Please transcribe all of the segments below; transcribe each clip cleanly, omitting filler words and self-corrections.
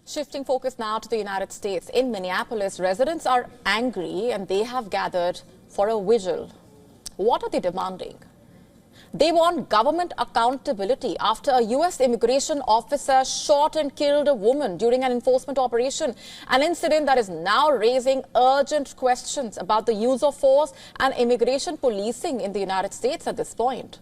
Shifting focus now to the United States. In Minneapolis, residents are angry and they have gathered for a vigil. What are they demanding? They want government accountability after a U.S. immigration officer shot and killed a woman during an enforcement operation, an incident that is now raising urgent questions about the use of force and immigration policing in the United States at this point.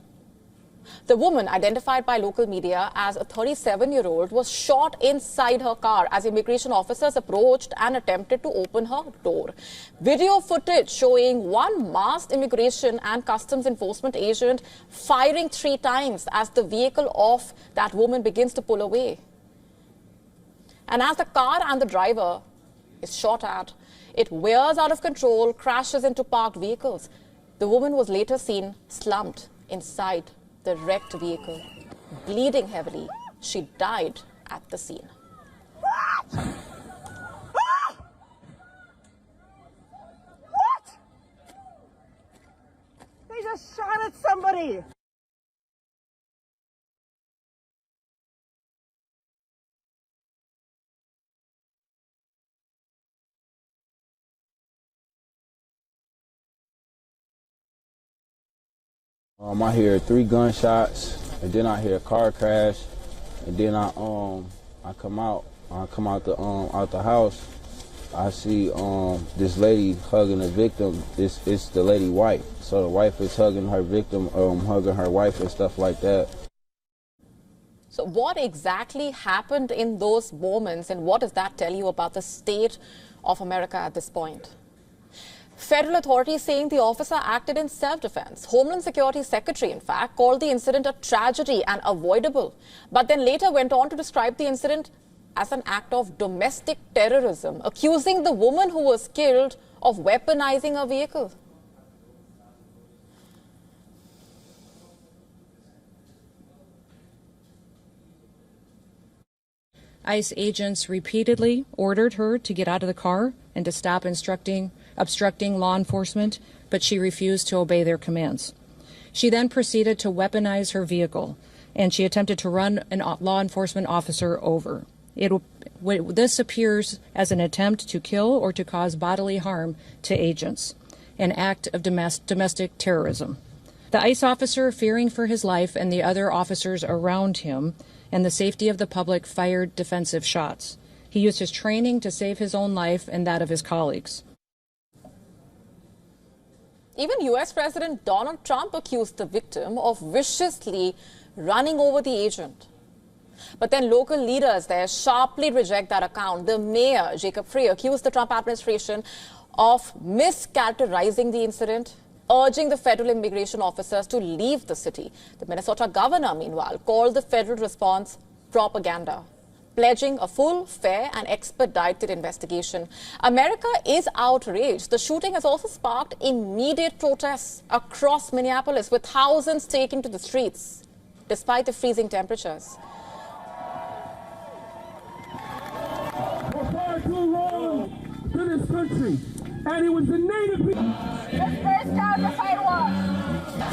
The woman, identified by local media as a 37-year-old, was shot inside her car as immigration officers approached and attempted to open her door. Video footage showing one masked immigration and customs enforcement agent firing 3 times as the vehicle of that woman begins to pull away. And as the car and the driver is shot at, it veers out of control, crashes into parked vehicles. The woman was later seen slumped inside the wrecked vehicle, bleeding heavily. She died at the scene. What? They just shot at somebody. I hear 3 gunshots, and then I hear a car crash, and then I come out out the house. I see this lady hugging the victim. It's the lady's wife. So the wife is hugging her victim, hugging her wife and stuff like that. So what exactly happened in those moments, and what does that tell you about the state of America at this point? Federal authorities saying the officer acted in self-defense. Homeland Security Secretary, in fact, called the incident a tragedy and avoidable, but then later went on to describe the incident as an act of domestic terrorism, accusing the woman who was killed of weaponizing a vehicle. ICE agents repeatedly ordered her to get out of the car and to stop obstructing law enforcement, but she refused to obey their commands. She then proceeded to weaponize her vehicle, and she attempted to run a law enforcement officer over. This appears as an attempt to kill or to cause bodily harm to agents, an act of domestic terrorism. The ICE officer, fearing for his life and the other officers around him and the safety of the public, fired defensive shots. He used his training to save his own life and that of his colleagues. Even U.S. President Donald Trump accused the victim of viciously running over the agent. But then local leaders there sharply reject that account. The mayor, Jacob Frey, accused the Trump administration of mischaracterizing the incident, urging the federal immigration officers to leave the city. The Minnesota governor, meanwhile, called the federal response propaganda, pledging a full, fair and expedited investigation. America is outraged. The shooting has also sparked immediate protests across Minneapolis, with thousands taking to the streets despite the freezing temperatures. For far too long to this country, and it was the native people. Let's burst down the sidewalk.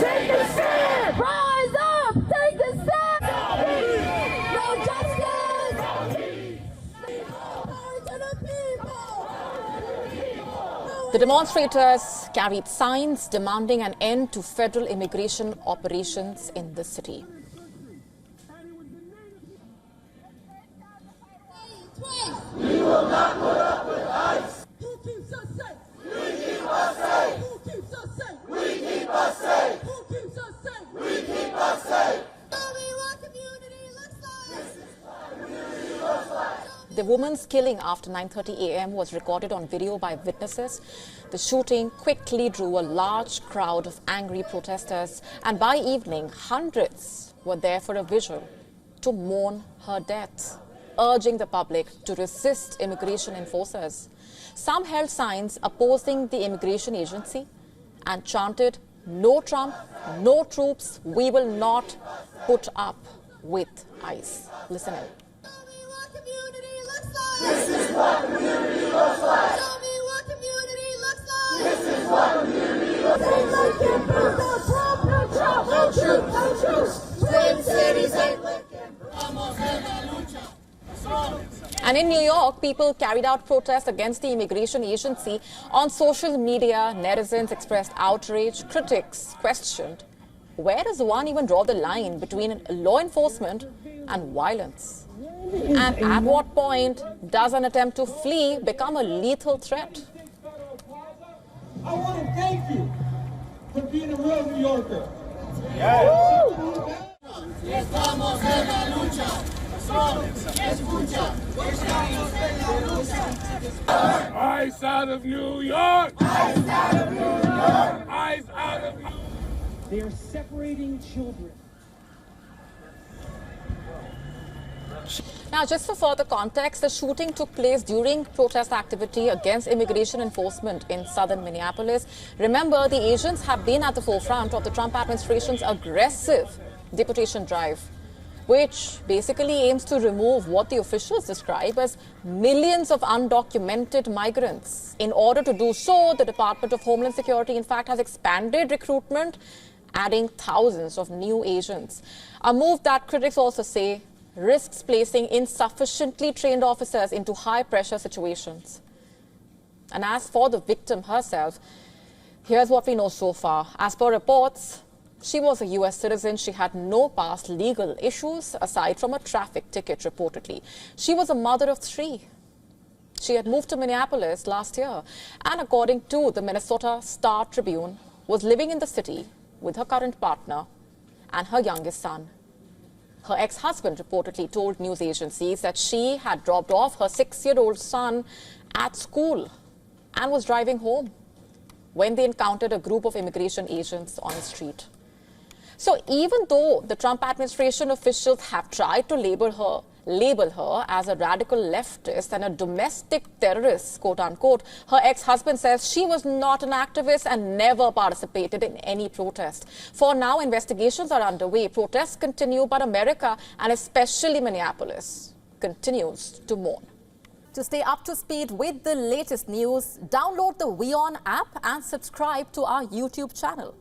Take a stand! Rise up! Take a stand! No justice! The demonstrators carried signs demanding an end to federal immigration operations in the city. We will not put up with ICE. Who keeps us safe? We keep us safe. Who keeps us safe? We keep us safe. Who keeps us safe? We keep us safe. Show me what community looks like. Community looks like. The woman's killing after 9:30 a.m. was recorded on video by witnesses. The shooting quickly drew a large crowd of angry protesters, and by evening, hundreds were there for a vigil to mourn her death, urging the public to resist immigration enforcers. Some held signs opposing the immigration agency and chanted, "No Trump, no troops, we will not put up with ICE." Listen in. Show me what community looks like. This is what community looks like. Show me what community looks like. This is what community looks like. No Trump, no Trump, no truth, no truth. Twin Cities ain't Lincoln. Vamos en la lucha. And in New York, people carried out protests against the immigration agency. On social media, netizens expressed outrage. Critics questioned, where does one even draw the line between law enforcement and violence? And at what point does an attempt to flee become a lethal threat? I want to thank you for being a real New Yorker. Estamos en la lucha. Escucha. Estamos en la lucha. Ice out of New York. Ice out of New York. Ice out of New York. They are separating children. Now, just for further context, the shooting took place during protest activity against immigration enforcement in southern Minneapolis. Remember, the agents have been at the forefront of the Trump administration's aggressive deportation drive, which basically aims to remove what the officials describe as millions of undocumented migrants. In order to do so, the Department of Homeland Security, in fact, has expanded recruitment, adding thousands of new agents. A move that critics also say risks placing insufficiently trained officers into high-pressure situations. And as for the victim herself, here's what we know so far. As per reports, she was a U.S. citizen. She had no past legal issues aside from a traffic ticket, reportedly. She was a mother of 3. She had moved to Minneapolis last year and, according to the Minnesota Star Tribune, was living in the city with her current partner and her youngest son. Her ex-husband reportedly told news agencies that she had dropped off her 6-year-old son at school and was driving home when they encountered a group of immigration agents on the street. So even though the Trump administration officials have tried to label her as a radical leftist and a domestic terrorist, quote unquote, her ex-husband says she was not an activist and never participated in any protest. For now, investigations are underway. Protests continue, but America, and especially Minneapolis, continues to mourn. To stay up to speed with the latest news, download the WION app and subscribe to our YouTube channel.